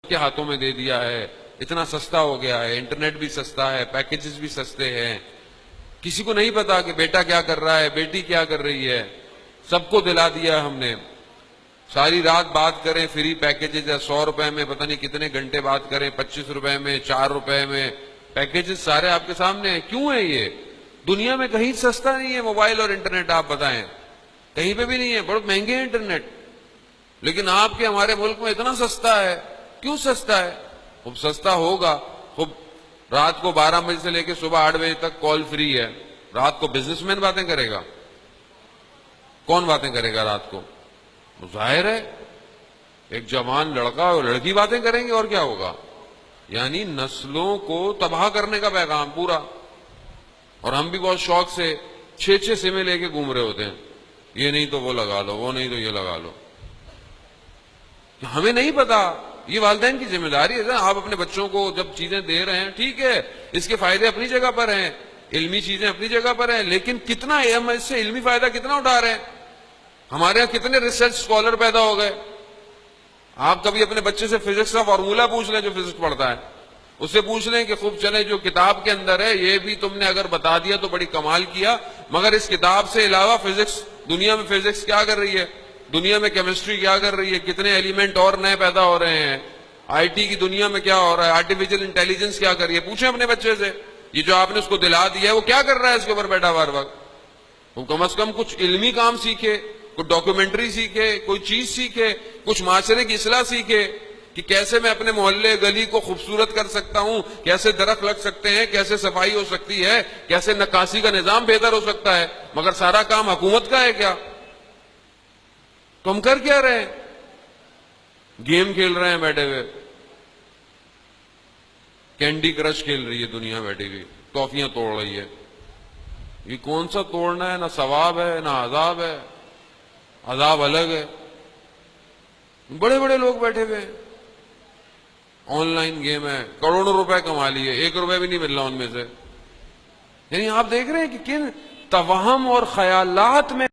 کے ہاتھوں میں دے دیا ہے، اتنا سستا ہو گیا ہے، انٹرنیٹ بھی سستا ہے، پیکیجز بھی سستے ہیں. کسی کو نہیں پتا کہ بیٹا کیا کر رہا ہے، بیٹی کیا کر رہی ہے. سب کو دلا دیا ہم نے. ساری رات بات کریں فری پیکیجز ہے، 100 روپے میں پتہ نہیں کتنے گھنٹے بات کریں، 25 روپے میں، 4 روپے میں پیکیجز سارے آپ کے سامنے ہیں. کیوں ہے یہ؟ دنیا میں کہیں سستا نہیں ہے موبائل اور انٹرنیٹ. آپ بتائیں کہیں پہ بھی نہیں ہے. بڑے مہنگے ہیں انٹرنیٹ، لیکن آپ کے ہمارے ملک میں اتنا سستا ہے. کیوں سستا ہے؟ خوب سستا ہوگا. خوب رات کو 12 بجے سے لے کے صبح 8 بجے تک کال فری ہے. رات کو بزنس مین باتیں کرے گا؟ کون باتیں کرے گا رات کو؟ ظاہر ہے ایک جوان لڑکا اور لڑکی باتیں کریں گے، اور کیا ہوگا. یعنی نسلوں کو تباہ کرنے کا پیغام پورا. اور ہم بھی بہت شوق سے 6 سمیں لے کے گھوم رہے ہوتے ہیں. یہ نہیں تو وہ لگا لو، وہ نہیں تو یہ لگا لو. ہمیں نہیں پتا. یہ والدین کی ذمہ داری ہے. آپ اپنے بچوں کو جب چیزیں دے رہے ہیں ٹھیک ہے، اس کے فائدے اپنی جگہ پر ہیں، علمی چیزیں اپنی جگہ پر ہیں، لیکن کتنا ہم اس سے علمی فائدہ کتنا اٹھا رہے ہیں. ہمارے یہاں کتنے ریسرچ اسکالر پیدا ہو گئے. آپ کبھی اپنے بچے سے فزکس کا فارمولہ پوچھ لیں جو فزکس پڑھتا ہے، اس سے پوچھ لیں کہ خوب چلے جو کتاب کے اندر ہے یہ بھی تم نے اگر بتا دیا تو بڑی کمال کیا، مگر اس کتاب سے علاوہ فزکس، دنیا میں فزکس کیا کر رہی ہے، دنیا میں کیمسٹری کیا کر رہی ہے، کتنے ایلیمنٹ اور نئے پیدا ہو رہے ہیں، آئی ٹی کی دنیا میں کیا ہو رہا ہے، آرٹیفیشل انٹیلیجنس کیا کر رہی ہے. پوچھیں اپنے بچے سے یہ جو آپ نے اس کو دلا دیا ہے وہ کیا کر رہا ہے اس کے اوپر بیٹھا ہر وقت. وہ کم از کم کچھ علمی کام سیکھے، کوئی ڈاکیومنٹری سیکھے، کوئی چیز سیکھے، کچھ معاشرے کی اصلاح سیکھے کہ کیسے میں اپنے محلے گلی کو خوبصورت کر سکتا ہوں، کیسے درخت لگ سکتے ہیں، کیسے صفائی ہو سکتی ہے، کیسے نکاسی کا نظام بہتر ہو سکتا ہے. مگر سارا کام حکومت کا ہے کیا؟ تو ہم کر کیا رہے ہیں؟ گیم کھیل رہے ہیں بیٹھے ہوئے. کینڈی کرش کھیل رہی ہے دنیا بیٹھی ہوئی، ٹافیاں توڑ رہی ہے. یہ کون سا توڑنا ہے؟ نہ ثواب ہے نہ عذاب ہے. عذاب الگ ہے. بڑے بڑے لوگ بیٹھے ہوئے ہیں، آن لائن گیم ہے، کروڑوں روپے کما لیے، 1 روپے بھی نہیں مل رہا ان میں سے. یعنی آپ دیکھ رہے ہیں کہ کن توہم اور خیالات میں